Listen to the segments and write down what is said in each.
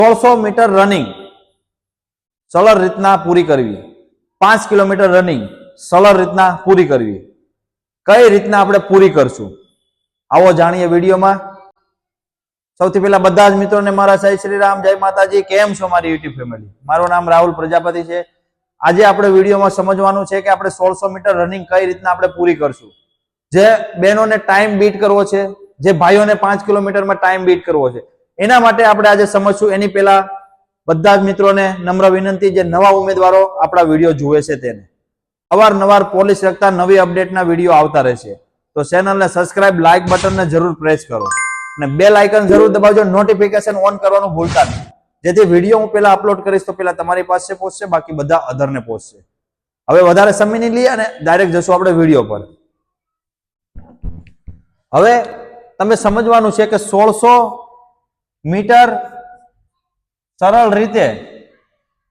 1600 metre running સરળ રીતના પૂરી કરવી, 5 કિલોમીટર રનિંગ સરળ રીતના પૂરી કરવી. કઈ રીતના આપણે પૂરી કરશું આવો જાણીએ વિડીયોમાં. સૌથી પહેલા બધા જ મિત્રોને મારા જય શ્રી રામ, જય માતાજી. કેમ છો મારી યુટ્યુબ ફેમિલી? મારું નામ રાહુલ પ્રજાપતિ છે. આજે આપણે વિડીયોમાં સમજવાનું છે કે આપણે 1600 મીટર રનિંગ કઈ રીતના આપણે પૂરી કરશું. જે બહેનોને ટાઈમ બીટ કરવો છે, જે ભાઈઓને 5 કિલોમીટરમાં ટાઈમ બીટ કરવો છે, એના માટે આપણે આજે સમજશું. એની પહેલા બધા જ મિત્રોને નમ્ર વિનંતી, જે નવા ઉમેદવારો આપણા વિડીયો જુએ છે તેને અવારનવાર પોલીસ લગતા નવી અપડેટના વિડીયો આવતા રહેશે, તો ચેનલને સબસ્ક્રાઇબ, લાઇક બટનને જરૂર પ્રેસ કરો અને બેલ આઇકન જરૂર દબાવજો. નોટિફિકેશન ઓન કરવાનું ભૂલતા નહીં, જેથી વિડીયો હું પહેલા અપલોડ કરીશ તો પહેલા તમારી પાસે પહોંચશે, બાકી બધા અધરને પહોંચશે. હવે વધારે સમય નહીં લઈએ અને ડાયરેક્ટ જશું આપણે વિડીયો પર. હવે તમે સમજવાનું છે કે 1600 મીટર સરળ રીતે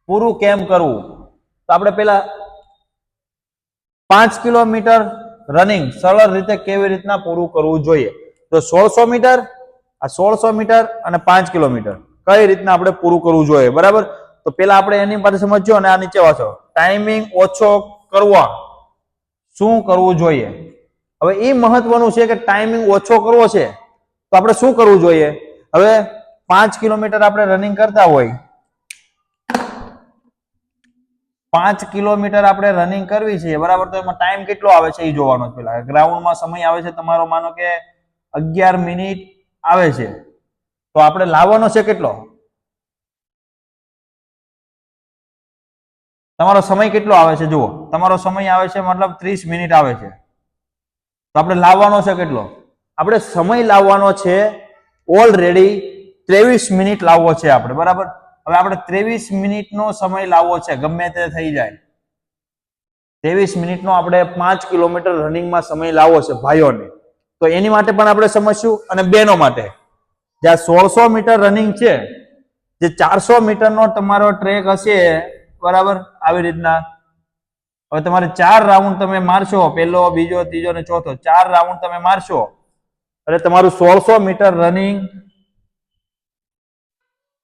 પૂરું કેમ કરવું. તો આપણે પહેલા 5 કિલોમીટર રનિંગ સરળ રીતે કેવી રીતના પૂરું કરવું જોઈએ. તો 1600 મીટર, આ 1600 મીટર અને 5 કિલોમીટર કઈ રીતના આપણે પૂરું કરવું જોઈએ, બરાબર? તો પેલા આપણે એની પાસે સમજજો અને આ નીચે વાંચો. ટાઈમિંગ ઓછો કરવા શું કરવું જોઈએ? હવે એ મહત્વનું છે કે ટાઈમિંગ ઓછો કરવો છે તો આપણે શું કરવું જોઈએ. હવે 5 કિલોમીટર આપણે રનિંગ કરતા હોય, 5 કિલોમીટર આપણે રનિંગ કરવી છે, બરાબર? તો એમાં ટાઈમ કેટલો આવે છે એ જોવાનો. પેલા ગ્રાઉન્ડમાં સમય આવે છે તમારો, માનો કે 11 મિનિટ આવે છે, તો આપણે લાવવાનો છે કેટલો? તમારો સમય કેટલો આવે છે? જુઓ, તમારો સમય આવે છે મતલબ 30 મિનિટ આવે છે, તો આપણે લાવવાનો છે કેટલો? આપણે સમય લાવવાનો છે ઓલરેડી 23 મિનિટ લાવવો છે આપણે, બરાબર? હવે આપણે 23 મિનિટનો સમય લાવવો છે, ગમે તે થઈ જાય. 23 મિનિટનો આપણે 5 કિલોમીટર રનિંગમાં સમય લાવવો છે ભાઈઓને. તો એની માટે પણ આપણે સમજશું અને બહેનો માટે. જ્યાં 1600 મીટર રનિંગ છે, જે 400 મીટરનો તમારો ટ્રેક હશે, બરાબર? આવી રીતના હવે તમારે 4 રાઉન્ડ તમે મારશો, પહેલો, બીજો, ત્રીજો અને ચોથો, 4 રાઉન્ડ તમે મારશો એટલે તમારું 1600 મીટર રનિંગ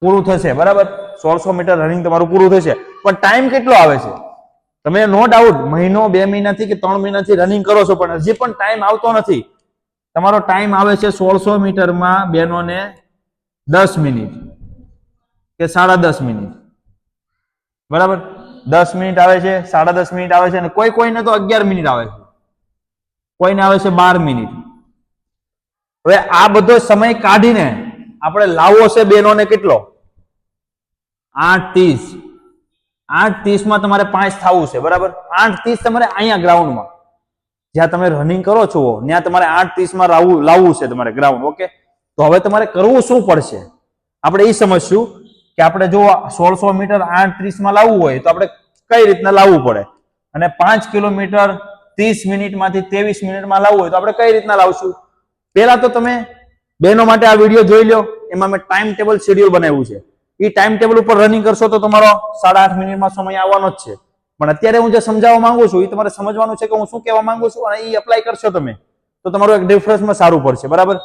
પૂરું થશે, બરાબર? 1600 મીટર રનિંગ તમારું પૂરું થશે. પણ ટાઈમ કેટલો આવે છે? તમે નો ડાઉટ મહિનો, 2 મહિનાથી કે 3 મહિનાથી રનિંગ કરો છો, પણ હજી પણ ટાઈમ આવતો નથી. તમારો ટાઈમ આવે છે 1600 મીટરમાં બહેનોને 10 મિનિટ કે 10.5 મિનિટ, બરાબર? 10 મિનિટ આવે છે, 10.5 મિનિટ આવે છે, અને કોઈને તો 11 મિનિટ આવે છે, કોઈને આવે છે 12 મિનિટ. હવે આ બધો સમય કાઢીને આપણે લાવવો છે બહેનોને કેટલો? 8:30. 8:30 માં તમારે 5 થવું છે, બરાબર? 8:30 તમારે અહીંયા ગ્રાઉન્ડમાં જ્યાં તમે રનિંગ કરો છો ત્યાં તમારે 8:30 માં લાવવું છે તમારે ગ્રાઉન્ડ. ઓકે, તો હવે તમારે કરવું શું પડશે આપણે એ સમજશું કે આપણે જો 1600 મીટર 8:30 માં લાવવું હોય તો આપણે કઈ રીતના લાવવું પડે, અને 5 કિલોમીટર 30 મિનિટમાંથી 23 મિનિટમાં લાવવું હોય તો આપણે કઈ રીતના લાવશું. પહેલા તો તમે બહેનો માટે આ વિડીયો જોઈ લો, એમાં મેં ટાઈમ ટેબલ શેડ્યુલ બનાવ્યું છે. એ ટાઈમ ટેબલ ઉપર રનિંગ કરશો તો તમારો 8.5 મિનિટમાં સમય આવવાનો જ છે. પણ અત્યારે હું જે સમજાવવા માંગુ છું એ તમારે સમજવાનું છે કે હું શું કહેવા માંગુ છું, અને એ એપ્લાય કરશો તમે તો તમારું એક ડિફરન્સમાં સારું પડશે, બરાબર?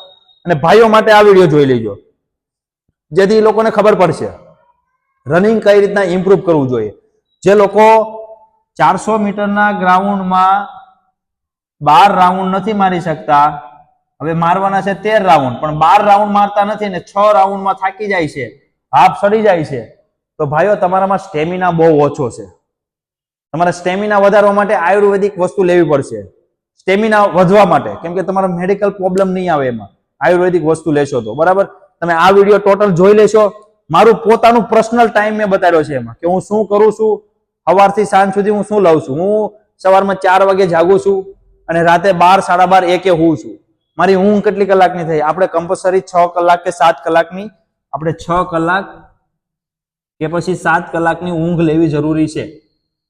અને ભાઈઓ માટે આ વિડીયો જોઈ લેજો, જેથી એ લોકોને ખબર પડશે રનિંગ કઈ રીતના ઇમ્પ્રુવ કરવું જોઈએ. જે લોકો 400 મીટરના ગ્રાઉન્ડમાં 12 રાઉન્ડ નથી મારી શકતા, હવે મારવાના છે 13 રાઉન્ડ, પણ 12 રાઉન્ડ મારતા નથી ને 6 રાઉન્ડમાં થાકી જાય છે, હાફ સડી જાય છે, તો ભાઈઓ તમારામાં સ્ટેમિના બહુ ઓછો છે. તમારે સ્ટેમિના વધારવા માટે આયુર્વેદિક વસ્તુ લેવી પડશે, સ્ટેમિના વધવા માટે, કેમ કે તમારો મેડિકલ પ્રોબ્લેમ નહીં આવે એમાં આયુર્વેદિક વસ્તુ લેશો તો, બરાબર? તમે આ વિડીયો ટોટલ જોઈ લેશો. મારું પોતાનું પર્સનલ ટાઈમ મેં બતાવ્યો છે એમાં, કે હું શું કરું છું, સવારથી સાંજ સુધી હું શું લઉં છું. હું સવારમાં 4 વાગે જાગું છું અને રાતે 12, 12:30, 1 હોઉં છું. મારી ઊંઘ કેટલી કલાકની થઈ? આપણે કમ્પલસરી 6 કલાક કે 7 કલાકની, આપણે 6 કલાક કે પછી 7 કલાકની ઊંઘ લેવી જરૂરી છે,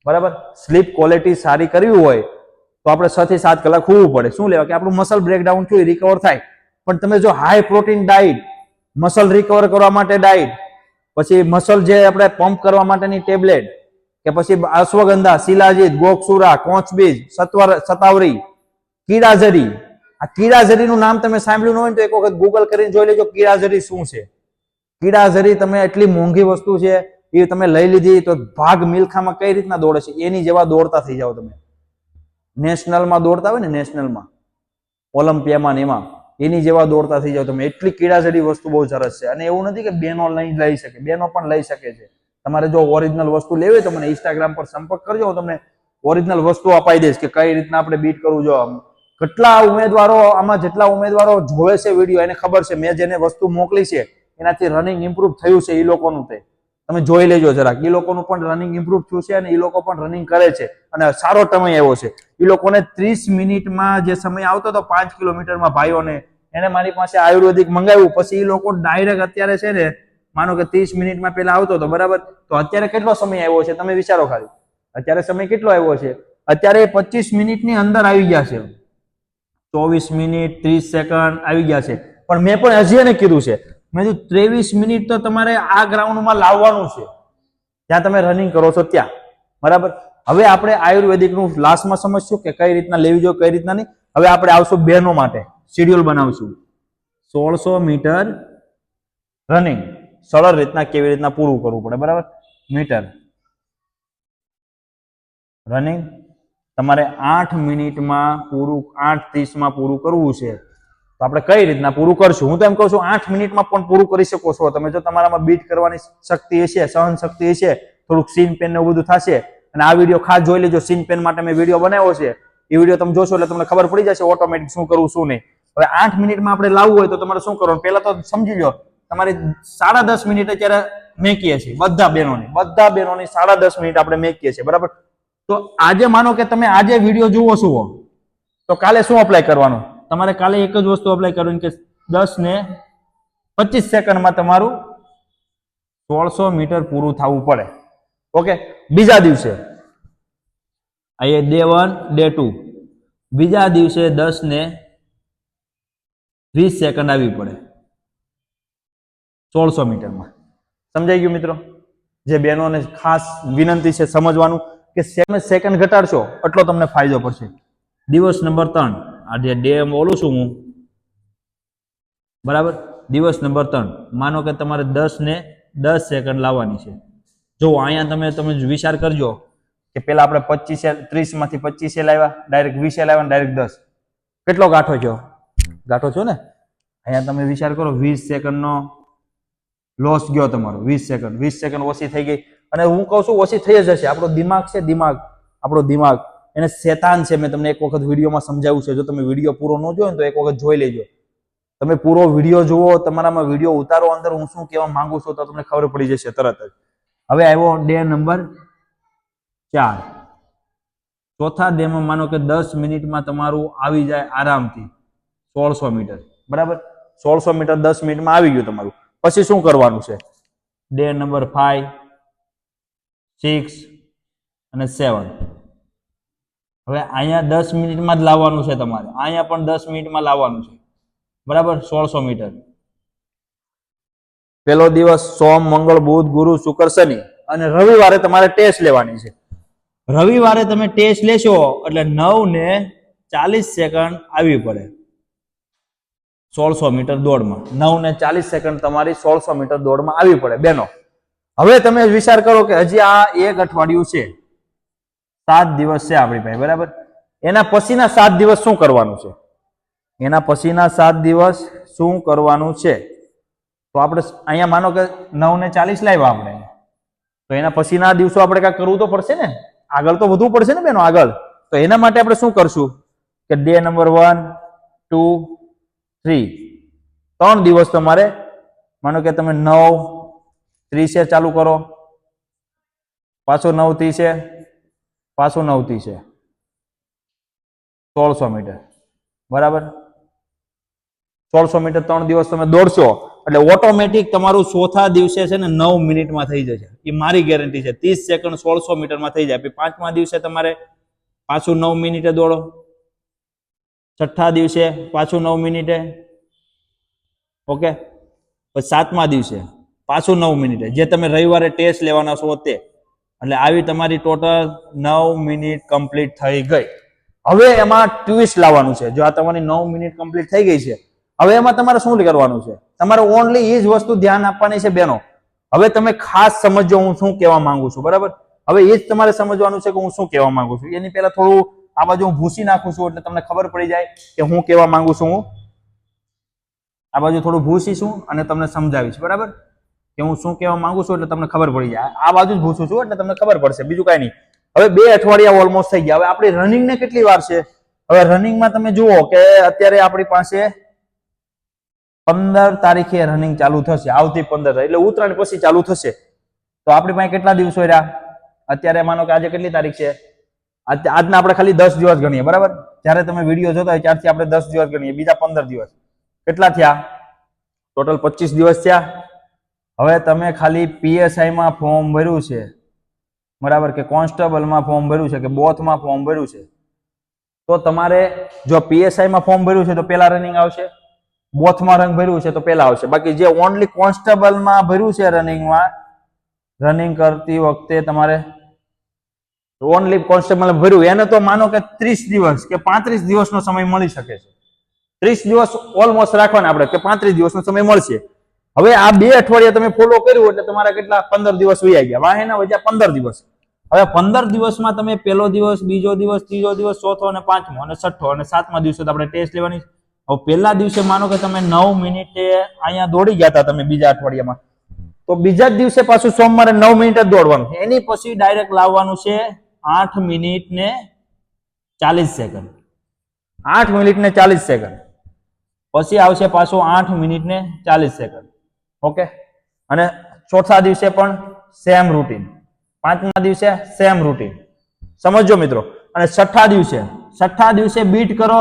બરાબર? સ્લીપ ક્વોલિટી સારી કરવી હોય તો આપણે 6 થી 7 કલાક હોવું પડે. શું લેવા કે આપણું મસલ બ્રેકડાઉન થયું, રિકવર થાય. પણ તમે જો high protein diet, muscle recover કરવા માટે ડાઈટ, પછી મસલ જે આપણે પંપ કરવા માટેની ટેબ્લેટ, કે પછી અશ્વગંધા, શિલાજીત, ગોકસુરા, કોંચબીજ, સતાવરી, કીડાજરી. આ કીડાજરીનું નામ તમે સાંભળ્યું ન હોય તો એક વખત ગૂગલ કરીને જોઈ લેજો કીડાજરી શું છે. કીડાઝરી તમે એટલી મોંઘી વસ્તુ છે એ તમે લઈ લીધી તો ભાગ મિલ્ખામાં કઈ રીતના દોડે છે એની જેવા દોડતા થઈ જાઓ તમે. નેશનલમાં દોડતા હોય ને, નેશનલમાં ઓલિમ્પિયામાં ને એમાં એની જેવા દોડતા થઈ જાવ તમે. એટલી કીડાઝડી વસ્તુ બહુ સરસ છે. અને એવું નથી કે બેનો નહીં લઈ શકે, બેનો પણ લઈ શકે છે. તમારે જો ઓરિજિનલ વસ્તુ લેવી હોય તો મને ઇન્સ્ટાગ્રામ પર સંપર્ક કરજો, હું તમને ઓરિજિનલ વસ્તુ અપાઈ દઈશ કે કઈ રીતના આપણે બીટ કરવું. જો કેટલા ઉમેદવારો આમાં, જેટલા ઉમેદવારો જોવે છે વિડીયો એને ખબર છે મેં જેને વસ્તુ મોકલી છે એનાથી રનિંગ ઇમ્પ્રુવ થયું છે. એ લોકોનું તે તમે જોઈ લેજો જરાક. એ લોકોનું પણ રનિંગ ઇમ્પ્રુવ થયું છે અને એ લોકો પણ રનિંગ કરે છે અને સારો સમય આવ્યો છે. એ લોકોને 30 મિનિટમાં જે સમય આવતો હતો 5 કિલોમીટરમાં ભાઈઓને, એને મારી પાસે આયુર્વેદિક મંગાવ્યું. પછી એ લોકો ડાયરેક્ટ અત્યારે છે ને, માનો કે 30 મિનિટમાં પેલા આવતો હતો બરાબર, તો અત્યારે કેટલો સમય આવ્યો છે તમે વિચારો ખાલી. અત્યારે સમય કેટલો આવ્યો છે? અત્યારે 25 મિનિટની અંદર આવી ગયા છે. 24 મિનિટ 30 સેકન્ડ આવી ગયા છે. પણ મેં પણ હજી એને કીધું છે, મેં કીધું 23 મિનિટ તો તમારે આ ગ્રાઉન્ડમાં લાવવાનું છે જ્યાં તમે રનિંગ કરો છો ત્યાં, બરાબર. હવે આપણે આયુર્વેદિકનું લાસ્ટમાં સમજશું કે કઈ રીતના લેવી જોઈએ, કઈ રીતના નહીં. હવે આપણે આવશું બહેનો માટે, શેડ્યુલ બનાવશું. 1600 મીટર રનિંગ સરળ રીતના કેવી રીતના પૂરું કરવું પડે, બરાબર. મીટર રનિંગ તમારે 8 મિનિટમાં પૂરું, 8:30માં પૂરું કરવું છે. તો આપણે કઈ રીતના પૂરું કરશું? હું તો એમ કહું છું 8 મિનિટમાં પણ પૂરું કરી શકો છો તમે, જો તમારામાં બીટ કરવાની શક્તિ હશે, સહન શક્તિ હશે, થોડુંક સીન પેન ને એવું બધું થશે. અને આ વિડીયો ખાસ જોઈ લેજો, સીન પેન માટે મેં વિડીયો બનાવ્યો છે. એ વિડીયો તમે જોશો એટલે તમને ખબર પડી જશે ઓટોમેટિક શું કરવું શું નહીં. હવે 8 મિનિટમાં આપણે લાવવું હોય તો તમારે શું કરવાનું? પહેલા તો સમજી લો, તમારી 10:30 મિનિટ અત્યારે મેકીએ છીએ બધા બહેનોની 10:30 મિનિટ આપણે મેકીએ છીએ, બરાબર. તો આજે માનો કે તમે આજે વિડીયો જુઓ છો, તો કાલે શું અપ્લાય કરવાનું? તમારે કાલે એક જ વસ્તુ અપ્લાય કરવાની કે 10 ને 25 સેકન્ડમાં તમારું 1600 મીટર પૂરું થવું પડે. ઓકે. બીજા દિવસે ડે 1 ડે 2, બીજા દિવસે 10 ને 20 સેકન્ડ આવી પડે 1600 મીટરમાં. સમજાઈ ગયું મિત્રો? જે બહેનોને ખાસ વિનંતી છે સમજવાનું કે સેકન્ડ ઘટાડશો એટલો તમને ફાયદો પડશે. દિવસ નંબર 3, આજે ડે બોલું છું હું, બરાબર. દિવસ નંબર 3 માનો કે તમારે 10 ને 10 સેકન્ડ લાવવાની છે. જો અહીંયા તમે વિચાર કરજો કે પેલા આપણે 30 માંથી 25 લાવ્યા, ડાયરેક્ટ 20 લાવ્યા, ડાયરેક્ટ 10. કેટલો ગાંઠો છો? ગાંઠો છો ને? અહીંયા તમે વિચાર કરો 20 સેકન્ડનો લોસ ગયો તમારો. 20 સેકન્ડ ઓછી થઈ ગઈ. અને હું કહું છું ઓછી થઈ જ હશે. આપણો દિમાગ છે, આપણો દિમાગ એને શેતાન છે. મેં તમને એક વખત વિડીયોમાં સમજાવ્યું છે. જો તમે વિડીયો પૂરો ન જોયો ને તો એક વખત જોઈ લેજો. તમે પૂરો વિડીયો જુઓ, તમારામાં વિડીયો ઉતારો, અંદર હું શું કહેવા માંગુ છું તો તમને ખબર પડી જશે તરત જ. હવે આવ્યો ડે નંબર 4. ચોથા ડેમાં માનો કે 10 મિનિટમાં તમારું આવી જાય આરામથી 1600 મીટર, બરાબર. 1600 મીટર 10 મિનિટમાં આવી ગયું તમારું. પછી શું કરવાનું છે? ડે નંબર 5, 6 અને 7. હવે અહીંયા 10 મિનિટમાં જ લાવવાનું છે તમારે. અહીંયા પણ 10 મિનિટમાં લાવવાનું છે, બરાબર. 1600 મીટર. પહેલો દિવસ સોમ, મંગળ, બુધ, ગુરુ, શુક્ર, શનિ અને રવિવારે તમારે ટેસ્ટ લેવાની છે. રવિવારે તમે ટેસ્ટ લેશો એટલે 9 ને 40 સેકન્ડ આવી પડે 1600 મીટર દોડમાં. 9 ને 40 સેકન્ડ તમારી 1600 મીટર દોડમાં આવી પડે બેનો. હવે તમે વિચાર કરો કે હજી આ એક અઠવાડિયું છે, 7 દિવસ છે આપણી પાસે, બરાબર. એના પછીના 7 દિવસ શું કરવાનું છે? એના પછીના 7 દિવસ શું કરવાનું છે? તો આપણે અહીંયા માનો કે 9 ને 40 લાવ્યા આપણે, તો એના પછીના દિવસો આપણે કાંઈક કરવું તો પડશે ને, આગળ તો વધવું પડશે ને બેનો, આગળ. તો એના માટે આપણે શું કરશું કે ડે નંબર 1, 2, 3, 3 દિવસ તમારે માનો કે તમે 9:30 ચાલુ કરો, પાછો 9:30, પાછો 9:30, 1600 મીટર, બરાબર. 1600 મીટર 3 દિવસ તમે દોડશો એટલે ઓટોમેટિક તમારું ચોથા દિવસે છે ને 9 મિનિટમાં થઈ જશે. એ મારી ગેરંટી છે. 30 સેકન્ડ 1600 મીટરમાં થઈ જાય. પછી 5મા દિવસે તમારે પાછું 9 મિનિટે દોડો, 6થા દિવસે પાછું 9 મિનિટે, ઓકે. પછી 7મા દિવસે પાછું 9 મિનિટે, જે તમે રવિવારે ટેસ્ટ લેવાના છો તે. એટલે આવી તમારી ટોટલ 9 મિનિટ કમ્પ્લીટ થઈ ગઈ. હવે એમાં ટ્વિસ્ટ લાવવાનું છે. જો આ તમારી 9 મિનિટ કમ્પ્લીટ થઈ ગઈ છે, હવે એમાં તમારે શું કરવાનું છે? તમારે ઓનલી એ જ વસ્તુ ધ્યાન આપવાની છે બેનો. હવે તમે ખાસ સમજો હું શું કહેવા માંગુ છું, બરાબર? હવે એ જ તમારે સમજવાનું છે કે હું શું કહેવા માંગુ છું. એની પહેલા થોડું આ બાજુ હું ભૂસી નાખું છું એટલે તમને ખબર પડી જાય કે હું કહેવા માંગુ છું. હું આ બાજુ થોડું ભૂસીશું અને તમને સમજાવીશ, બરાબર? કે હું શું કહેવા માંગુ છું એટલે તમને ખબર પડી જાય. આ બાજુ જ ભૂસું છું એટલે તમને ખબર પડશે, બીજું કાંઈ નહીં. હવે 2 અઠવાડિયા ઓલમોસ્ટ થઈ ગયા. હવે આપણી રનિંગને કેટલી વાર છે? હવે રનિંગમાં તમે જુઓ કે અત્યારે આપણી પાસે 15 તારીખે રનિંગ ચાલુ થશે, આવતી 15 એટલે ઉત્તરાયણ પછી ચાલુ થશે. તો આપણી પાસે કેટલા દિવસો રહ્યા? અત્યારે માનો કે આજે કેટલી તારીખ છે? આજના આપણે ખાલી 10 દિવસ ગણીએ, બરાબર? જ્યારે તમે વિડીયો જોતા હોય ત્યારથી આપણે 10 દિવસ ગણીએ, બીજા 15 દિવસ કેટલા થયા? ટોટલ 25 દિવસ થયા. હવે તમે ખાલી પીએસઆઈમાં ફોર્મ ભર્યું છે, બરાબર? કે કોન્સ્ટેબલમાં ફોર્મ ભર્યું છે, કે બોથમાં ફોર્મ ભર્યું છે, તો તમારે જો પીએસઆઈમાં ફોર્મ ભર્યું છે તો પેલા રનિંગ આવશે, બોથમાં રંગ ભર્યું છે તો પેલા આવશે. બાકી જે ઓનલી કોન્સ્ટેબલમાં ભર્યું છે રનિંગમાં, રનિંગ કરતી વખતે તમારે ઓનલી કોન્સ્ટેબલ ભર્યું એને તો માનો કે 30 દિવસ કે 35 દિવસનો સમય મળી શકે છે. 30 દિવસ ઓલમોસ્ટ રાખવાના આપણે કે 35 દિવસનો સમય મળશે. હવે આ 2 અઠવાડિયા તમે ફોલો કર્યું એટલે તમારા કેટલા 15 દિવસ વહી ગયા. વાહેના વજ્યા 15 દિવસ. હવે 15 દિવસમાં તમે પહેલો દિવસ, બીજો દિવસ, ત્રીજો દિવસ, ચોથો અને પાંચમો અને છઠ્ઠો અને સાતમા દિવસે આપણે ટેસ્ટ લેવાની. હવે પહેલા દિવસે માનો કે તમે 9 મિનિટે અહીંયા દોડી ગયા હતા તમે બીજા અઠવાડિયામાં, તો બીજા જ દિવસે પાછું સોમવારે 9 મિનિટ જ દોડવાનું. એની પછી ડાયરેક્ટ લાવવાનું છે 8 મિનિટ ને 40 સેકન્ડ. 8 મિનિટ ને 40 સેકન્ડ પછી આવશે પાછું 8 મિનિટ ને 40 સેકન્ડ. ઓકે, અને ચોથા દિવસે પણ સેમ રૂટીન, પાંચમા દિવસે સેમ રૂટીન. સમજો મિત્રો. અને છઠ્ઠા દિવસે બીટ કરો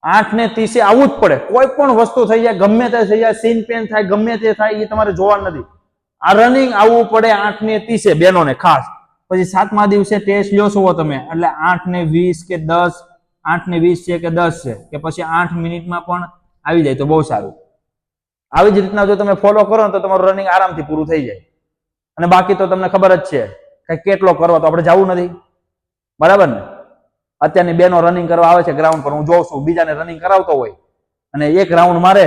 8 ને 30 આવવું જ પડે. કોઈ પણ વસ્તુ થઈ જાય, ગમે તે થઈ જાય, સીન પેન થાય, ગમે તે થાય, એ તમારે જોવાનું નથી. આ રનિંગ આવવું પડે 8 ને 30 બેનોને ખાસ. પછી સાતમા દિવસે ટેસ્ટ લ્યો છો તમે એટલે 8 ને 20 કે 10, 8 ને 20 છે કે 10 છે કે પછી 8 મિનિટમાં પણ આવી જાય તો બહુ સારું. આવી જ રીતના જો તમે ફોલો કરો ને તો તમારું રનિંગ આરામથી પૂરું થઈ જાય. અને બાકી તો તમને ખબર જ છે કે કેટલો કરવા તો આપણે જવું નથી, બરાબર ને? અત્યારની બેનો રનિંગ કરવા આવે છે ગ્રાઉન્ડ પર, હું જોઉં છું બીજાને રનિંગ કરાવતો હોય અને એક રાઉન્ડ મારે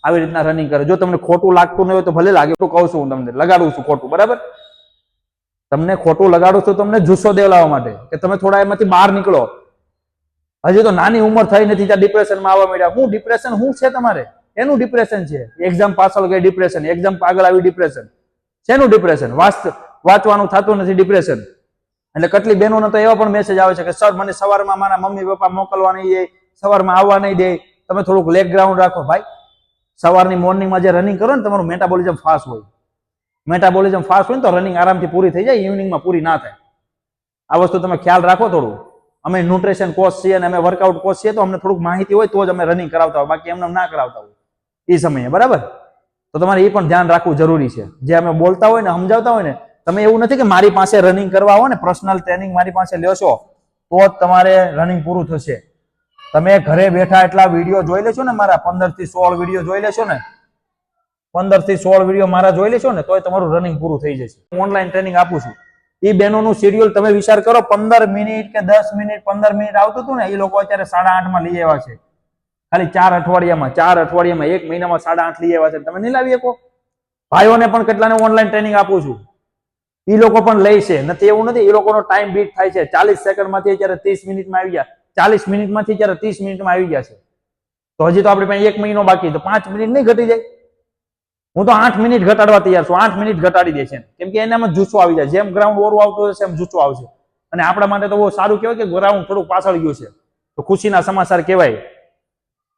આવી રીતના રનિંગ કરે. જો તમને ખોટું લાગતું નહીં હોય તો ભલે લાગે, કહું છું હું તમને, લગાડું છું ખોટું, બરાબર? તમને ખોટું લગાડું છું તમને જુસ્સો દેવડાવવા માટે કે તમે થોડા એમાંથી બહાર નીકળો. હજી તો નાની ઉંમર થઈ નથી ત્યાં ડિપ્રેશનમાં આવવા માંડ્યા. હું ડિપ્રેશન શું છે તમારે? એનું ડિપ્રેશન છે. એક્ઝામ પાછળ ગઈ ડિપ્રેશન, એક્ઝામ આગળ આવી ડિપ્રેશન. શેનું ડિપ્રેશન? વાંચવાનું થતું નથી ડિપ્રેશન. એટલે કેટલી બહેનોને તો એવા પણ મેસેજ આવે છે કે સર મને સવારમાં મારા મમ્મી પપ્પા મોકલવા નહીં દે, સવારમાં આવવા નહીં દે, તમે થોડુંક લેગ ગ્રાઉન્ડ રાખો. ભાઈ સવારની મોર્નિંગમાં જે રનિંગ કરો ને તમારું મેટાબોલિઝમ ફાસ્ટ હોય. મેટાબોલિઝમ ફાસ્ટ હોય ને તો રનિંગ આરામથી પૂરી થઈ જાય, ઇવનિંગમાં પૂરી ના થાય. આ વસ્તુ તમે ખ્યાલ રાખો થોડું. અમે ન્યુટ્રિશન કોચ છીએ અને અમે વર્કઆઉટ કોચ છીએ તો અમને થોડુંક માહિતી હોય તો જ અમે રનિંગ કરાવતા હોય, બાકી એમને ના કરાવતા હોય એ સમયે, બરાબર? તો તમારે એ પણ ધ્યાન રાખવું જરૂરી છે. જે અમે બોલતા હોય ને સમજાવતા હોય ને, તમે એવું નથી કે મારી પાસે રનિંગ કરવા આવો ને, પર્સનલ ટ્રેનિંગ મારી પાસે લેશો તો જ તમારે રનિંગ પૂરું થશે. તમે ઘરે બેઠા એટલા વિડીયો જોઈ લેશો ને, મારા 15 થી 16 વિડીયો જોઈ લેશો ને, 15 થી 16 વિડીયો મારા જોઈ લેશો ને તોય તમારું રનિંગ પૂરું થઈ જશે. ઓનલાઈન ટ્રેનિંગ આપું છું. એ બહેનોનું શેડ્યુલ તમે વિચાર કરો, 15 મિનિટ કે 10 મિનિટ 15 મિનિટ આવતું હતું ને, એ લોકો અત્યારે 8:30 લઈ આવ્યા છે. ખાલી 4 અઠવાડિયામાં 1 મહિનામાં 8:30 લઈ આવ્યા છે. તમે નહીં લાવી શકો? ભાઈઓને પણ કેટલાને ઓનલાઈન ટ્રેનિંગ આપું છું, એ લોકો પણ લે છે. નથી એવું નથી, એ લોકોનો ટાઈમ બીટ થાય છે. 40 સેકન્ડમાંથી અત્યારે 30 મિનિટમાં આવી ગયા, 40 મિનિટમાંથી અત્યારે 30 મિનિટમાં આવી ગયા છે. તો હજી તો આપણી પાસે 1 મહિનો બાકી, તો 5 મિનિટ નહીં ઘટી જાય? હું તો 8 મિનિટ ઘટાડવા તૈયાર છું. 8 મિનિટ ઘટાડી દે છે કેમ કે એનામાં જુસ્સો આવી જાય. જેમ ગ્રાઉન્ડ ઓરું આવતું હશે એમ જુસ્સો આવશે. અને આપણા માટે તો બહુ સારું કહેવાય કે ગ્રાઉન્ડ થોડું પાછળ ગયું છે તો ખુશીના સમાચાર કહેવાય.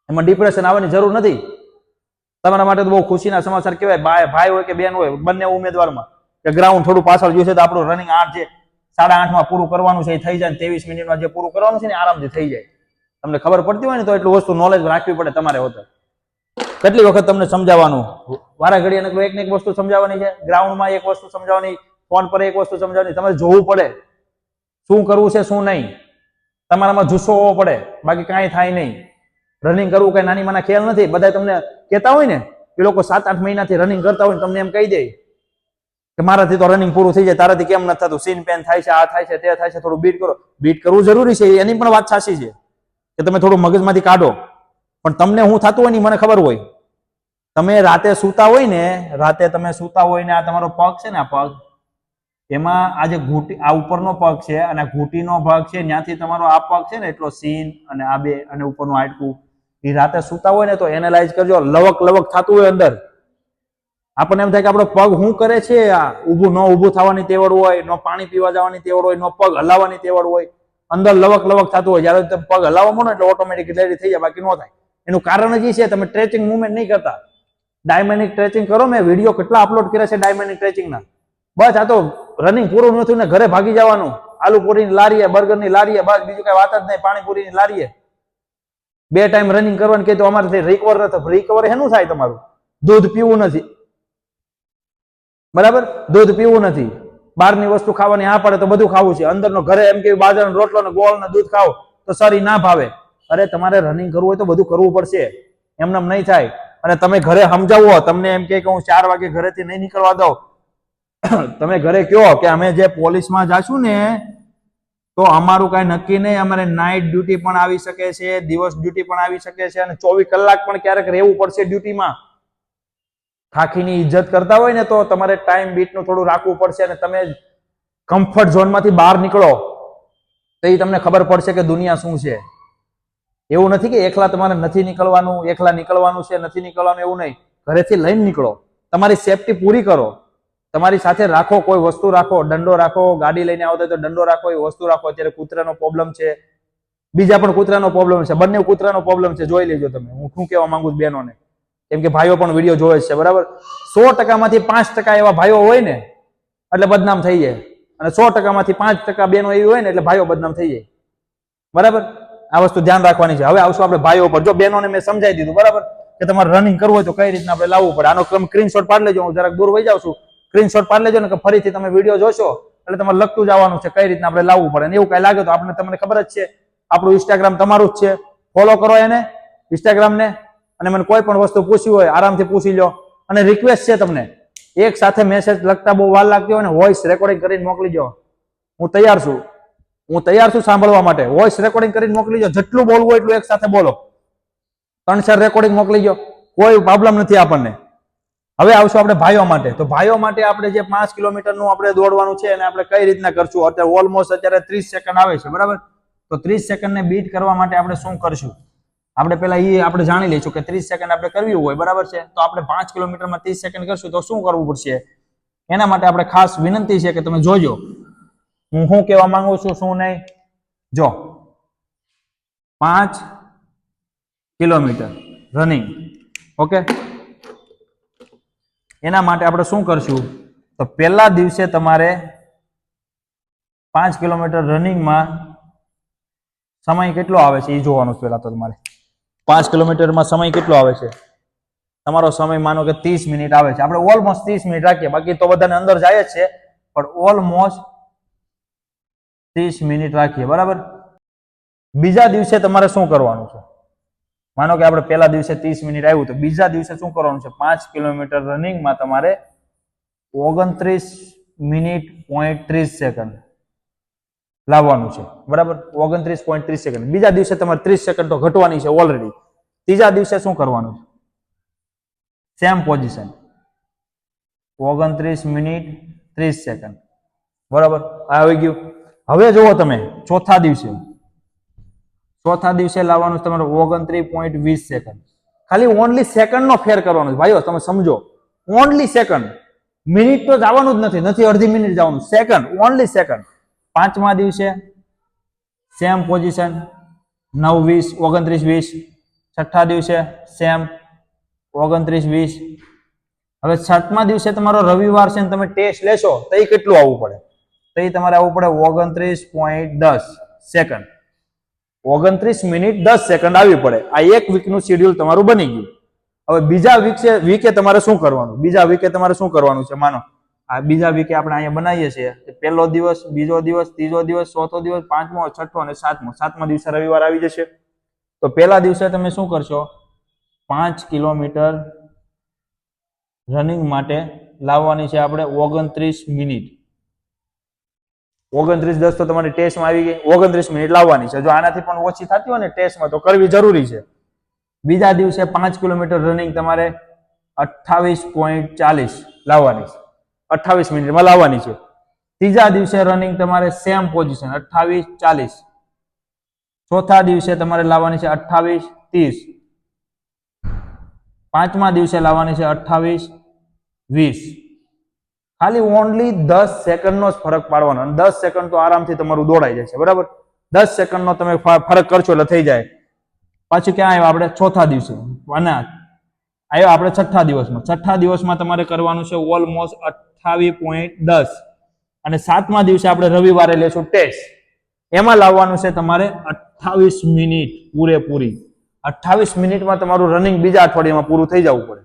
એમાં ડિપ્રેશન આવવાની જરૂર નથી. તમારા માટે તો બહુ ખુશીના સમાચાર કહેવાય. ભાઈ હોય કે બેન હોય, બંને ઉમેદવારમાં કે ગ્રાઉન્ડ થોડું પાછળ ગયું છે તો આપણું રનિંગ 8:30 પૂરું કરવાનું છે એ થઈ જાય. 23 મિનિટમાં જે પૂરું કરવાનું છે ને આરામથી થઈ જાય. તમને ખબર પડતી હોય ને તો એટલું વસ્તુ નોલેજ રાખવી પડે તમારે. હોતો કેટલી વખત તમને સમજાવવાનું, વારા ઘડીએ એક ને એક વસ્તુ સમજાવવાની છે. ગ્રાઉન્ડમાં એક વસ્તુ સમજાવવાની, ફોન પર એક વસ્તુ સમજાવવાની. તમારે જોવું પડે શું કરવું છે શું નહીં. તમારામાં જુસ્સો હોવો પડે, બાકી કાંઈ થાય નહીં. રનિંગ કરવું કઈ નાની માના ખેલ નથી. બધા તમને કહેતા હોય ને, એ લોકો 7-8 મહિનાથી રનિંગ કરતા હોય, તમને એમ કહી દે કે મારાથી તો રનિંગ પૂરું થઈ જાય, તારાથી કેમ નથી થતું, સીન પેન થાય છે, આ થાય છે, તે થાય છે, થોડું બીટ કરો. બીટ કરવું જરૂરી છે, એની પણ વાત સાચી છે. કે તમે થોડું મગજમાંથી કાઢો. પણ તમને શું થતું હોય ને મને ખબર હોય. તમે રાતે સૂતા હોય ને, આ તમારો પગ છે ને, આ પગ એમાં આ જે ઘૂંટી, આ ઉપરનો પગ છે અને ઘૂંટીનો ભાગ છે, ત્યાંથી તમારો આ પગ છે ને એટલો સીન અને આ બે અને ઉપરનું હાડકું, એ રાતે સૂતા હોય ને તો એનાલાઇઝ કરજો, લવક લવક થતું હોય અંદર. આપણને એમ થાય કે આપણો પગ શું કરે છે, આ ઊભું થવાની તેવડ હોય, ન પાણી પીવા જવાની તેવડ હોય, ન પગ હલાવવાની તેવડ હોય, અંદર લવક લવક થતું હોય. જયારે તમે પગ હલાવવા માંડો એટલે ઓટોમેટિક રેડી થઈ જાય, બાકી ન થાય. એનું કારણ જ એ છે તમે સ્ટ્રેચિંગ મુવમેન્ટ નહીં કરતા. ડાયમેનિક સ્ટ્રેચિંગ કરો. મેં વિડીયો કેટલા અપલોડ કર્યા છે ડાયમેનિક સ્ટ્રેચિંગના. બસ આ તો રનિંગ પૂરું નથી ને ઘરે ભાગી જવાનું, આલુપુરીની લારીએ, બર્ગરની લારીએ, બસ બીજું કઈ વાત જ નહીં, પાણીપુરીની લારીએ. 2 ટાઈમ રનિંગ કરવાનું કે તો અમારે રિકવર નથી. રિકવર એનું થાય તમારું દૂધ પીવું નથી, બરાબર? દૂધ પીવું નથી, બહારની વસ્તુ ખાવાની હા પડે તો બધું ખાવું છે, અંદરનો ઘરે એમ કે બાજરાનો રોટલો ને ગોળ ને દૂધ ખાવ તો શરીર ના ભાવે. અરે તમારે રનિંગ કરવું હોય તો બધું કરવું પડશે, એમને નહીં થાય. અને તમે ઘરે સમજાવો, તમને એમ કે હું 4 વાગે ઘરેથી નહીં નીકળવા દઉં, તમે ઘરે કહો કે અમે જે પોલીસમાં જાશું ને તો અમારું કઈ નક્કી નહીં, અમારે નાઇટ ડ્યુટી પણ આવી શકે છે, દિવસ ડ્યુટી પણ આવી શકે છે, અને 24 કલાક પણ ક્યારેક રહેવું પડશે ડ્યુટીમાં. ખાખીની ઇજ્જત કરતા હોય ને તો તમારે ટાઈમ બીટનું થોડું રાખવું પડશે, અને તમે કમ્ફર્ટ ઝોનમાંથી બહાર નીકળો તો એ તમને ખબર પડશે કે દુનિયા શું છે. એવું નથી કે એકલા તમારે નથી નીકળવાનું, એકલા નીકળવાનું છે, નથી નીકળવાનું, એવું નહીં. ઘરેથી લઈને નીકળો, તમારી સેફટી પૂરી કરો, તમારી સાથે રાખો, કોઈ વસ્તુ રાખો, દંડો રાખો, ગાડી લઈને આવતા તો દંડો રાખો, એ વસ્તુ રાખો. અત્યારે કૂતરાનો પ્રોબ્લેમ છે, બીજા પણ કૂતરાનો પ્રોબ્લેમ છે, બંને કૂતરાનો પ્રોબ્લેમ છે. જોઈ લેજો તમે, હું શું કહેવા માંગુ છું બહેનોને, કેમ કે ભાઈઓ પણ વિડીયો જોવે છે, બરાબર? 100%માંથી 5% એવા ભાઈઓ હોય ને એટલે બદનામ થઈ જાય, અને 100%માંથી 5% બહેનો એવી હોય ને એટલે ભાઈઓ બદનામ થઈ જાય, બરાબર? આ વસ્તુ ધ્યાન રાખવાની છે. હવે આવશું આપણે ભાઈઓ પર. જો બહેનોને મેં સમજાવી દીધું, બરાબર, કે તમારે રનિંગ કરવું હોય તો કઈ રીતના આપણે લાવવું પડે. આનો સ્ક્રીનશોટ પાડી લેજો, હું જરાક દૂર વહી જાઉં છું. સ્ક્રીનશોટ પાડી લેજો ને કે ફરીથી તમે વિડીયો જોશો એટલે તમારે લખતું જવાનું છે કઈ રીતના આપણે લાવવું પડે. અને એવું કઈ લાગે તો આપણે, તમને ખબર જ છે આપણું ઇન્સ્ટાગ્રામ તમારું જ છે, ફોલો કરો એને, ઇન્સ્ટાગ્રામને. અને મને કોઈ પણ વસ્તુ પૂછવી હોય આરામથી પૂછી લો. અને રિક્વેસ્ટ છે તમને, એક સાથે મેસેજ લખતા બહુ વાર લાગતી હોય ને, વોઇસ રેકોર્ડિંગ કરીને મોકલી દો. હું તૈયાર છું સાંભળવા માટે. વોઇસ રેકોર્ડિંગ કરીને મોકલી દો, જેટલું બોલવું હોય એટલું એક સાથે બોલો. 3-4 રેકોર્ડિંગ મોકલી દો, કોઈ પ્રોબ્લેમ નથી આપણને. હવે આવશું આપણે ભાઈઓ માટે. તો ભાઈઓ માટે આપણે જે 5 કિલોમીટરનું આપણે દોડવાનું છે અને આપણે કઈ રીતના કરશું. અત્યારે ઓલમોસ્ટ અત્યારે 30 સેકન્ડ આવે છે, બરાબર? તો 30 સેકન્ડને બીટ કરવા માટે આપણે શું કરશું? આપણે પેલા એ આપણે જાણી લઈશું કે 30 સેકન્ડ આપણે કરવી હોય, બરાબર છે? તો આપણે 5 કિલોમીટરમાં 30 સેકન્ડ કરશું તો શું કરવું પડશે? એના માટે આપણે ખાસ વિનંતી છે કે તમે જોજો હું શું કહેવા માંગુ છું, શું નહીં. જો 5 કિલોમીટર રનિંગ, ઓકે? એના માટે આપણે શું કરશું? તો પહેલા દિવસે તમારે 5 કિલોમીટર રનિંગમાં સમય કેટલો આવે છે એ જોવાનું. પહેલા તો તમારે 5 કિલોમીટરમાં સમય કેટલો આવે છે? તમારો સમય માનો કે 30 મિનિટ આવે છે. આપણે ઓલમોસ્ટ 30 મિનિટ રાખીએ, બાકી તો બધાને અંદર જાય જ છે, પણ ઓલમોસ્ટ 30 મિનિટ રાખીએ, બરાબર? બીજા દિવસે તમારે શું કરવાનું છે? માનો કે આપણે પહેલા દિવસે 30 મિનિટ આવ્યું, તો બીજા દિવસે શું કરવાનું છે? 5 કિલોમીટર રનિંગમાં તમારે 29 મિનિટ 30 સેકન્ડ લાવવાનું છે, બરાબર? 29.30 સેકન્ડ. બીજા દિવસે તમારે 30 સેકન્ડ તો ઘટવાની છે ઓલરેડી. ત્રીજા દિવસે શું કરવાનું છે? સેમ પોઝિશન, 29 મિનિટ 30 સેકન્ડ, બરાબર? આવી ગયું. હવે જુઓ તમે ચોથા દિવસે લાવવાનું છે તમારે 29.20 સેકન્ડ. ખાલી ઓનલી સેકન્ડ નો ફેર કરવાનો છે ભાઈઓ, તમે સમજો. ઓનલી સેકન્ડ, મિનિટ તો જવાનું જ નથી અડધી મિનિટ જવાનું, સેકન્ડ, ઓનલી સેકન્ડ. પાંચમા દિવસે સેમ પોઝિશન, 9:20, 29:20. છઠ્ઠા દિવસે સેમ 29:20. હવે સાતમા દિવસે તમારો રવિવાર છે ને તમે ટેસ્ટ લેશો તો એ કેટલું આવવું પડે? તો એ તમારે આવવું પડે 29.10 સેકન્ડ. 29 મિનિટ 10 સેકન્ડ આવી પડે. આ એક વીકનું શેડ્યુલ તમારું બની ગયું. હવે બીજા વીકે તમારે શું કરવાનું? બીજા વીકે તમારે શું કરવાનું છે? માનો આ બીજા વીકે આપણે અહીંયા બનાવીએ છીએ, પહેલો દિવસ, બીજો દિવસ, ત્રીજો દિવસ, ચોથો દિવસ, પાંચમો, છઠ્ઠો અને સાતમો. સાતમા દિવસે રવિવાર આવી જશે. તો પહેલા દિવસે તમે શું કરશો? 5 કિલોમીટર રનિંગ માટે લાવવાની છે આપણે 29 મિનિટ. 29:10 તો તમારી ટેસ્ટમાં આવી ગઈ. 29 મિનિટ લાવવાની છે. જો આનાથી પણ ઓછી થતી હોય ને ટેસ્ટમાં તો કરવી જરૂરી છે. બીજા દિવસે 5 કિલોમીટર રનિંગ તમારે 28.40 લાવવાની છે. 28 મિનિટમાં લાવવાની છે. ત્રીજા દિવસે રનિંગ તમારે સેમ પોઝિશન 28.40. ચોથા દિવસે તમારે લાવવાની છે 28.30. પાંચમા દિવસે લાવવાની છે 28.20. ખાલી ઓનલી 10 સેકન્ડનો જ ફરક પાડવાનો. અને 10 સેકન્ડ તો આરામથી તમારું દોડાઈ જશે. બરાબર, 10 સેકન્ડનો તમે ફરક કરશો એટલે થઈ જાય. પાછું ક્યાં આવ્યા આપણે? ચોથા દિવસે. અને આવ્યા આપણે છઠ્ઠા દિવસમાં. છઠ્ઠા દિવસમાં તમારે કરવાનું છે ઓલમોસ્ટ 28.10. અને સાતમા દિવસે આપણે રવિવારે લેશું ટેસ્ટ. એમાં લાવવાનું છે તમારે 28 મિનિટ પૂરેપૂરી. 28 મિનિટમાં તમારું રનિંગ બીજા અઠવાડિયામાં પૂરું થઈ જવું પડે.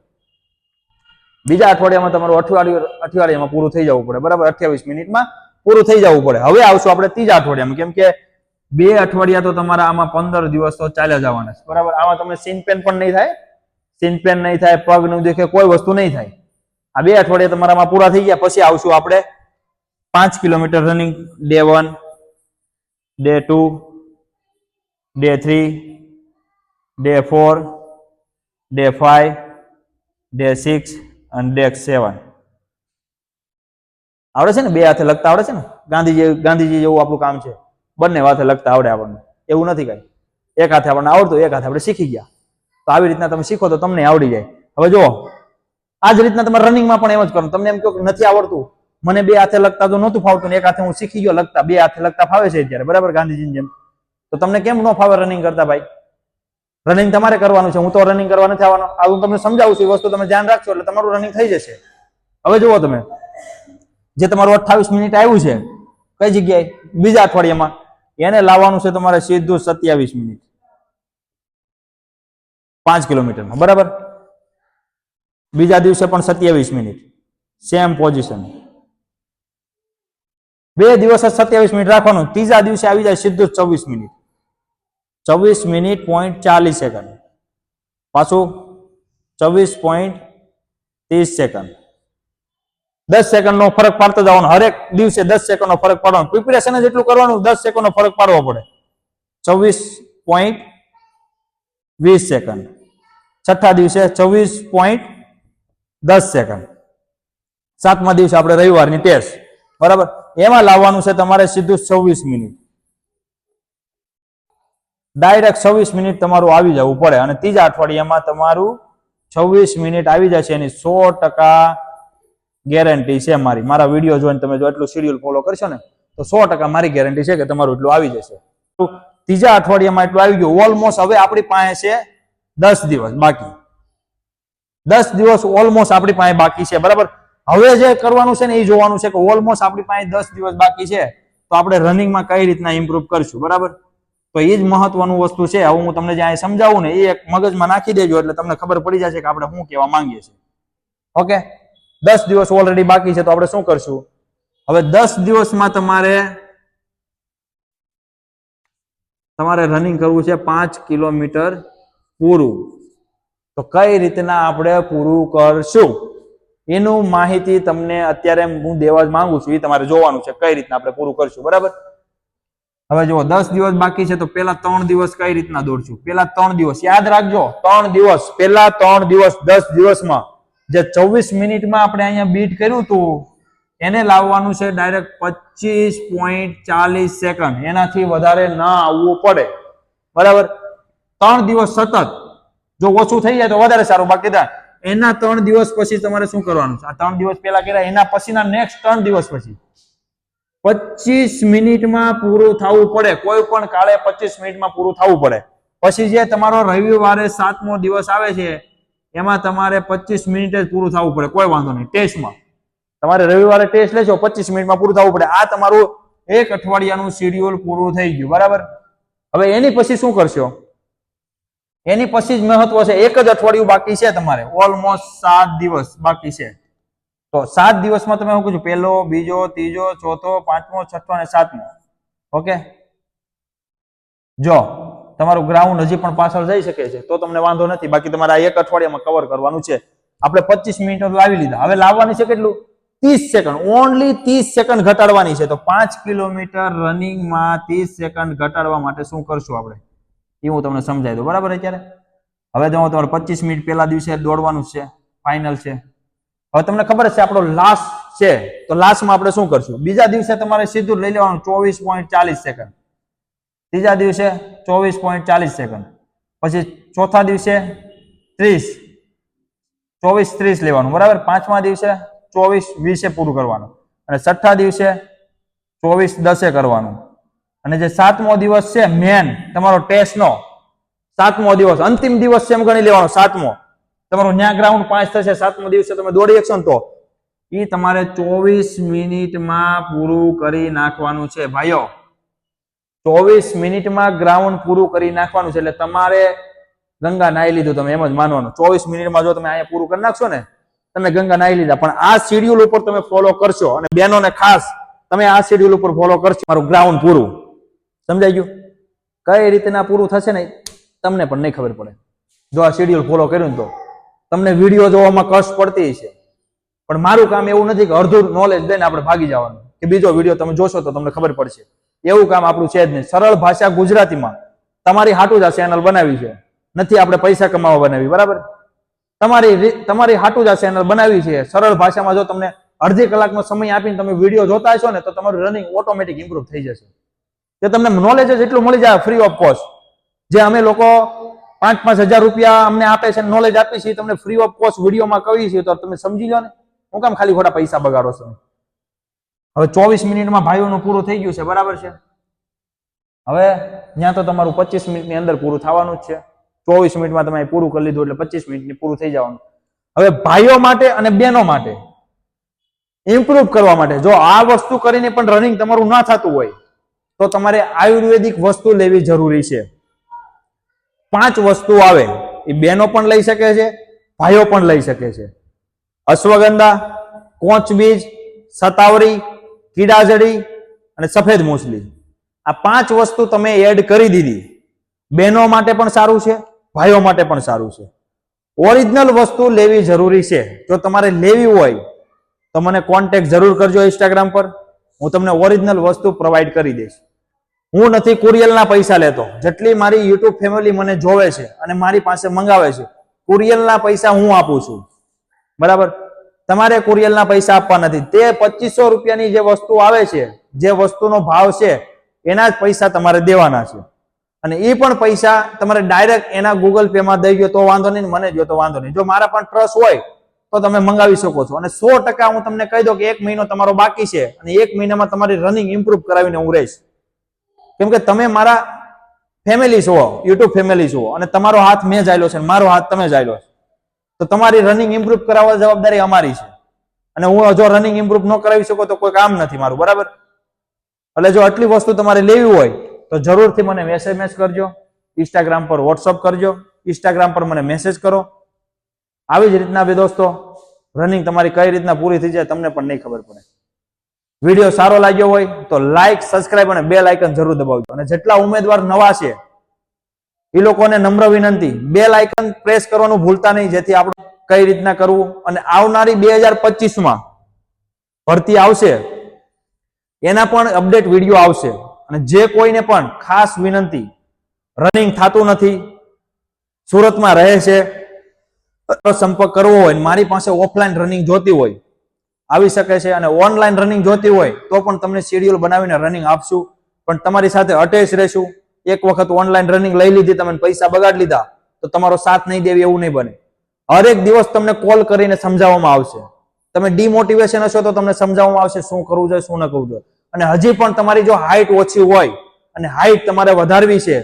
બીજા અઠવાડિયામાં તમારું અઠવાડિયામાં પૂરું થઈ જવું પડે. બરાબર, 28 મિનિટમાં પૂરું થઈ જવું પડે. હવે આવશું આપણે ત્રીજા અઠવાડિયામાં, કેમ કે 2 અઠવાડિયા તો તમારા આમાં 15 દિવસ તો ચાલ્યા જવાના છે. બરાબર, આમાં તમને સીન પેન પણ નહીં થાય, સીન પેન નહીં થાય, પગ નું દેખે, કોઈ વસ્તુ નહીં થાય. આ 2 અઠવાડિયા તમારામાં પૂરા થઈ ગયા પછી આવશું આપણે 5 kilometre running. Day 1, day 2, day 3, day 4, day 5, day 6 અને ડે 7. આવડે છે ને? 2 હાથે લખતા આવડે છે ને? ગાંધીજી જેવું આપણું કામ છે. બંને હાથે લખતા આવડે આપણને. એવું નથી કઈ એક હાથે આપણને આવડતું, એક હાથે આપણે શીખી ગયા. તો આવી રીતના તમે શીખો તો તમને આવડી જાય. હવે જુઓ, આ જ રીતના તમારે રનિંગમાં પણ એમ જ કરો. તમને એમ કહો કે નથી આવડતું, મને 2 હાથે લખતા તો નહોતું ફાવતું, એક હાથે હું શીખી ગયો લખતા, 2 હાથે લખતા ફાવે છે અત્યારે. બરાબર, ગાંધીજીની જેમ. તો તમને કેમ ન ફાવે રનિંગ કરતા? ભાઈ, રનિંગ તમારે કરવાનું છે. હું તો રનિંગ કરવા નથી આવવાનો. આ હું તમને સમજાવું છું, એ વસ્તુ તમે ધ્યાન રાખશો એટલે તમારું રનિંગ થઈ જશે. હવે જુઓ, તમે જે તમારું 28 મિનિટ આવ્યું છે કઈ જગ્યાએ? બીજા અઠવાડિયામાં. એને લાવવાનું છે તમારે સીધું 27 મિનિટ 5 કિલોમીટરમાં. બરાબર, બીજા દિવસે પણ 27 મિનિટ સેમ પોઝિશન. 2 દિવસ 27 મિનિટ રાખવાનું. ત્રીજા દિવસે આવી જાય સીધું 24 મિનિટ. 24 minute .40 second. પાછું 24.30 સેકન્ડ. 10 સેકન્ડનો ફરક પાડતો જવાનો. હરેક દિવસે 10 સેકન્ડનો ફરક પાડવાનો. પ્રિપેરેશન જ એટલું કરવાનું, 10 સેકન્ડનો ફરક પાડવો પડે. 24.20 સેકન્ડ. છઠ્ઠા દિવસે 24.10 સેકન્ડ. સાતમા દિવસે આપણે રવિવારની ટેસ્ટ. બરાબર, એમાં લાવવાનું છે તમારે સીધું 26 મિનિટ. ડાયરેક્ટ 26 મિનિટ તમારું આવી જવું પડે. અને ત્રીજા અઠવાડિયામાં તમારું 26 મિનિટ આવી જશે. એની 100% ગેરંટી છે મારી. મારા વિડીયો જોઈને તમે જો એટલું શેડ્યુલ ફોલો કરશો ને તો 100% મારી ગેરંટી છે કે તમારું એટલું આવી જશે. ત્રીજા અઠવાડિયામાં એટલું આવી ગયું. ઓલમોસ્ટ હવે આપણી પાસે છે 10 દિવસ બાકી. 10 દિવસ ઓલમોસ્ટ આપણી પાસે બાકી છે. બરાબર, હવે જે કરવાનું છે ને એ જોવાનું છે કે ઓલમોસ્ટ આપણી પાસે 10 દિવસ બાકી છે તો આપણે રનિંગમાં કઈ રીતના ઇમ્પ્રુવ કરશું. બરાબર, તો એ જ મહત્વનું વસ્તુ છે. હવે હું તમને જ્યાં સમજાવું ને એ એક મગજમાં નાખી દેજો એટલે તમને ખબર પડી જશે કે આપણે શું કહેવા માંગીએ છીએ. ઓકે, 10 દિવસ ઓલરેડી બાકી છે તો આપણે શું કરશું? હવે 10 દિવસમાં તમારે રનિંગ કરવું છે 5 કિલોમીટર પૂરું. તો કઈ રીતના આપણે પૂરું કરશું એનું માહિતી તમને અત્યારે હું દેવા જ માંગુ છું. એ તમારે જોવાનું છે કઈ રીતના આપણે પૂરું કરશું. બરાબર, હવે જો 10 દિવસ બાકી છે તો પેલા 3 દિવસ કઈ રીતના દોડશું? પેલા 3 દિવસ યાદ રાખજો. 3 દિવસ, પેલા 3 દિવસ 10 દિવસમાં જે 24 મિનિટમાં આપણે અહીંયા બીટ કર્યું હતું એને લાવવાનું છે ડાયરેક્ટ 25.40 સેકન્ડ. એનાથી વધારે ના આવવું પડે. બરાબર, 3 દિવસ સતત. જો ઓછું થઈ જાય તો વધારે સારું. બાકી એના 3 દિવસ પછી તમારે શું કરવાનું છે? આ 3 દિવસ પહેલા કર્યા એના પછીના નેક્સ્ટ 3 દિવસ પછી 25 મિનિટમાં પૂરું થવું પડે. કોઈ પણ કાળે 25 મિનિટમાં પૂરું થવું પડે. પછી જે તમારો રવિવારે 7મો દિવસ આવે છે એમાં તમારે 25 મિનિટ જ પૂરું થવું પડે. કોઈ વાંધો નહીં. ટેસ્ટમાં તમારે રવિવારે ટેસ્ટ લેશો 25 મિનિટમાં પૂરું થવું પડે. આ તમારું એક અઠવાડિયાનું શેડ્યુલ પૂરું થઈ ગયું. બરાબર, હવે એની પછી શું કરશો? એની પછી જ મહત્વ છે. એક જ અઠવાડિયું બાકી છે તમારે. ઓલમોસ્ટ 7 દિવસ બાકી છે. તો 7 દિવસમાં તમે શું કીધું? પહેલો, બીજો, ત્રીજો, ચોથો, પાંચમો, છઠ્ઠો અને સાતમો. ઓકે, જો તમારું ગ્રાઉન્ડ હજી પણ પાછળ જઈ શકે છે તો તમને વાંધો નથી. બાકી તમારે આ એક અઠવાડિયામાં કવર કરવાનું છે. આપણે 25 મિનિટ લાવી લીધા. હવે લાવવાની છે કેટલું? 30 સેકન્ડ, ઓનલી 30 સેકન્ડ ઘટાડવાની છે. તો 5 કિલોમીટર રનિંગમાં 30 સેકન્ડ ઘટાડવા માટે શું કરશું આપણે એ હું તમને સમજાવી દઉં. બરાબર. અત્યારે હવે જો તમારે 25 મિનિટ પહેલા દિવસે દોડવાનું છે, ફાઇનલ છે. હવે તમને ખબર છે આપણો લાસ્ટ છે, તો લાસ્ટમાં આપણે શું કરશું? બીજા દિવસે તમારે સીધું લઈ લેવાનું 24.40 સેકન્ડ, ત્રીજા દિવસે 24.40 સેકન્ડ, પછી ચોથા દિવસે 24:30 લેવાનું. બરાબર. પાંચમા દિવસે 24:20 પૂરું કરવાનું, અને છઠ્ઠા દિવસે 24:10 કરવાનું, અને જે સાતમો દિવસ છે મેન તમારો ટેસ્ટનો સાતમો દિવસ, અંતિમ દિવસ છે એમ ગણી લેવાનો. સાતમો તમારો ન્યા ગ્રાઉન્ડ 5 થશે, સાતમો દિવસે તમે દોડી શકશો ને તો એ તમારે 24 મિનિટમાં પૂરું કરી નાખવાનું છે ભાઈઓ. 24 મિનિટમાં ગ્રાઉન્ડ પૂરું કરી નાખવાનું છે. એટલે તમારે ગંગા નાહી લીધું, તમે એમ જ માનવાનું. 24 મિનિટમાં જો તમે અહીંયા પૂરું કરી નાખશો ને, તમે ગંગા નાહી લીધા. પણ આ શેડ્યુલ ઉપર તમે ફોલો કરશો, અને બહેનોને ખાસ તમે આ શેડ્યુલ ઉપર ફોલો કરશો, મારું ગ્રાઉન્ડ પૂરું. સમજાઈ ગયું? કઈ રીતના પૂરું થશે ને તમને પણ નહીં ખબર પડે. જો આ શેડ્યુલ ફોલો કર્યું ને તો તમને વિડીયો જોવામાં કષ્ટ પડતી છે, પણ મારું કામ એવું નથી કે અડધું નોલેજ દઈને આપણે ભાગી જવાનું કે બીજો વિડીયો તમે જોશો તો તમને ખબર પડશે. એવું કામ આપણું છે જ નહીં. સરળ ભાષા ગુજરાતીમાં તમારી હાટું જ આ ચેનલ બનાવી છે, નથી આપણે પૈસા કમાવા બનાવી. બરાબર. તમારી હાટું જ આ ચેનલ બનાવી છે. સરળ ભાષામાં જો તમને અડધી કલાકનો સમય આપીને તમે વિડીયો જોતા હશો ને તો તમારું રનિંગ ઓટોમેટિક ઇમ્પ્રુવ થઈ જશે. કે તમને નોલેજ જ એટલું મળી જાય ફ્રી ઓફ કોસ્ટ. જે અમે લોકો 5-5 હજાર રૂપિયા અમને આપે છે, નોલેજ આપી છે, તમને ફ્રી ઓફ કોસ્ટ વિડીયોમાં કહીએ છીએ, તો તમે સમજી લો ને. હું કામ ખાલી ખોટા પૈસા બગાડો છો? હવે 24 મિનિટમાં ભાઈઓનું પૂરું થઈ ગયું છે. બરાબર છે. હવે ત્યાં તો તમારું 25 મિનિટની અંદર પૂરું થવાનું જ છે. 24 મિનિટમાં તમે પૂરું કરી લીધું એટલે 25 મિનિટની પૂરું થઈ જવાનું. હવે ભાઈઓ માટે અને બહેનો માટે ઇમ્પ્રુવ કરવા માટે જો આ વસ્તુ કરીને પણ રનિંગ તમારું ના થતું હોય તો તમારે આયુર્વેદિક વસ્તુ લેવી જરૂરી છે. 5 વસ્તુ આવે, એ બહેનો પણ લઈ શકે છે, ભાઈઓ પણ લઈ શકે છે. અશ્વગંધા, કોંચ બીજ, સતાવરી, કીડાજડી અને સફેદ મૂસલી. આ 5 વસ્તુ તમે એડ કરી દીધી. બહેનો માટે પણ સારું છે, ભાઈઓ માટે પણ સારું છે. ઓરિજિનલ વસ્તુ લેવી જરૂરી છે. જો તમારે લેવી હોય તો મને કોન્ટેક્ટ જરૂર કરજો ઇન્સ્ટાગ્રામ પર. હું તમને ઓરિજિનલ વસ્તુ પ્રોવાઈડ કરી દઈશ. હું નથી કુરિયરના પૈસા લેતો. જેટલી મારી યુટ્યુબ ફેમિલી મને જોવે છે અને મારી પાસે મંગાવે છે, કુરિયરના પૈસા હું આપું છું. બરાબર. તમારે કુરિયરના પૈસા આપવા નથી. તે 2500 રૂપિયાની જે વસ્તુ આવે છે, જે વસ્તુનો ભાવ છે, એના જ પૈસા તમારે દેવાના છે. અને એ પણ પૈસા તમારે ડાયરેક્ટ એના ગૂગલ પે માં દઈ ગયો તો વાંધો નહીં, મને ગયો તો વાંધો નહીં. જો મારા પણ ટ્રસ્ટ હોય તો તમે મંગાવી શકો છો. અને 100% હું તમને કહી દઉં કે 1 મહિનો તમારો બાકી છે અને 1 મહિનામાં તમારી રનિંગ ઇમ્પ્રુવ કરાવીને હું રહીશ. કેમ કે તમે મારા ફેમિલી છો, યુટ્યુબ ફેમિલી છો, અને તમારો હાથ મેં જાયલો છે, મારો હાથ તમે જાયલો છે. તો તમારી રનિંગ ઇમ્પ્રુવ કરાવવા જવાબદારી અમારી છે. અને હું જો રનિંગ ઇમ્પ્રુવ ન કરાવી શકો તો કોઈ કામ નથી મારું. બરાબર. એટલે જો આટલી વસ્તુ તમારે લેવી હોય તો જરૂરથી મને મેસેજ કરજો, ઇન્સ્ટાગ્રામ પર વોટ્સઅપ કરજો, ઇન્સ્ટાગ્રામ પર મને મેસેજ કરો. આવી જ રીતના બે દોસ્તો રનિંગ તમારી કઈ રીતના પૂરી થઈ જાય તમને પણ નહીં ખબર પડે. વિડીયો સારો લાગ્યો હોય તો લાઈક, સબસ્ક્રાઇબ અને બેલ આઇકન જરૂર દબાવજો. અને જેટલા ઉમેદવાર નવા છે એ લોકોને નમ્ર વિનંતી, બેલ આઇકન પ્રેસ કરવાનું ભૂલતા નહીં, જેથી આપણે કઈ રીતના કરવું. અને આવનારી 2025માં ભરતી આવશે એના પણ અપડેટ વિડીયો આવશે. અને જે કોઈને પણ ખાસ વિનંતી, રનિંગ થતું નથી, સુરતમાં રહે છે, સંપર્ક કરવો હોય, મારી પાસે ઓફલાઈન રનિંગ જોતી હોય આવી શકે છે. અને ઓનલાઈન રનિંગ જોતી હોય તો પણ તમને શેડ્યુલ બનાવીને રનિંગ આપશું, પણ તમારી સાથે અટેચ રહેશું. એક વખત ઓનલાઈન રનિંગ લઈ લીધી, તમે પૈસા બગાડી લીધા તો તમારો સાથ નહીં દેવી એવું નહીં બને. હરેક દિવસ તમને કોલ કરીને સમજાવવામાં આવશે. તમે ડિમોટિવેશન હશો તો તમને સમજાવવામાં આવશે શું કરવું જોઈએ, શું ન કરવું જોઈએ. અને હજી પણ તમારી જો હાઈટ ઓછી હોય અને હાઈટ તમારે વધારવી છે,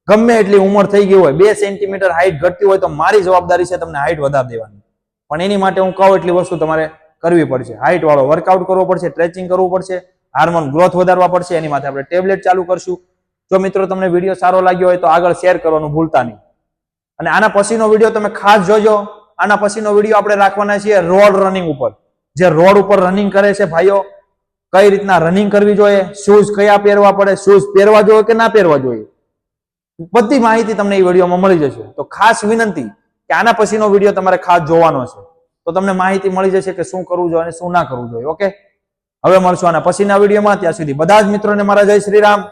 ગમે એટલી ઉંમર થઈ ગઈ હોય, 2 સેન્ટીમીટર હાઈટ ઘટતી હોય તો મારી જવાબદારી છે તમને હાઈટ વધારી દેવાની. પણ એની માટે હું કહું એટલી વસ્તુ તમારે કરવી પડશે. હાઈટ વાળો વર્કઆઉટ કરવો પડશે, સ્ટ્રેચિંગ કરવું પડશે, હાર્મોન ગ્રોથ વધારવા પડશે. એની માટે આપણે ટેબ્લેટ ચાલુ કરશું. જો મિત્રો તમને વિડીયો સારો લાગ્યો હોય તો આગળ શેર કરવાનું ભૂલતા નહીં. અને આના પછીનો વિડીયો તમે ખાસ જોજો. આના પછીનો વિડીયો આપણે રાખવાના છીએ રોડ રનિંગ ઉપર. જે રોડ ઉપર રનિંગ કરે છે ભાઈઓ, કઈ રીતના રનિંગ કરવી જોઈએ, શૂઝ કયા પહેરવા પડે, શૂઝ પહેરવા જોઈએ કે ના પહેરવા જોઈએ, બધી માહિતી તમને એ વિડીયોમાં મળી જશે. તો ખાસ વિનંતી કે આના પછીનો વિડીયો તમારે ખાસ જોવાનો છે. તો તમને માહિતી મળી જશે કે શું કરવું જોઈએ અને શું ના કરવું જોઈએ. ઓકે, હવે મળશું આના પછીના વિડીયોમાં. ત્યાં સુધી બધા જ મિત્રોને મારા જય શ્રી રામ.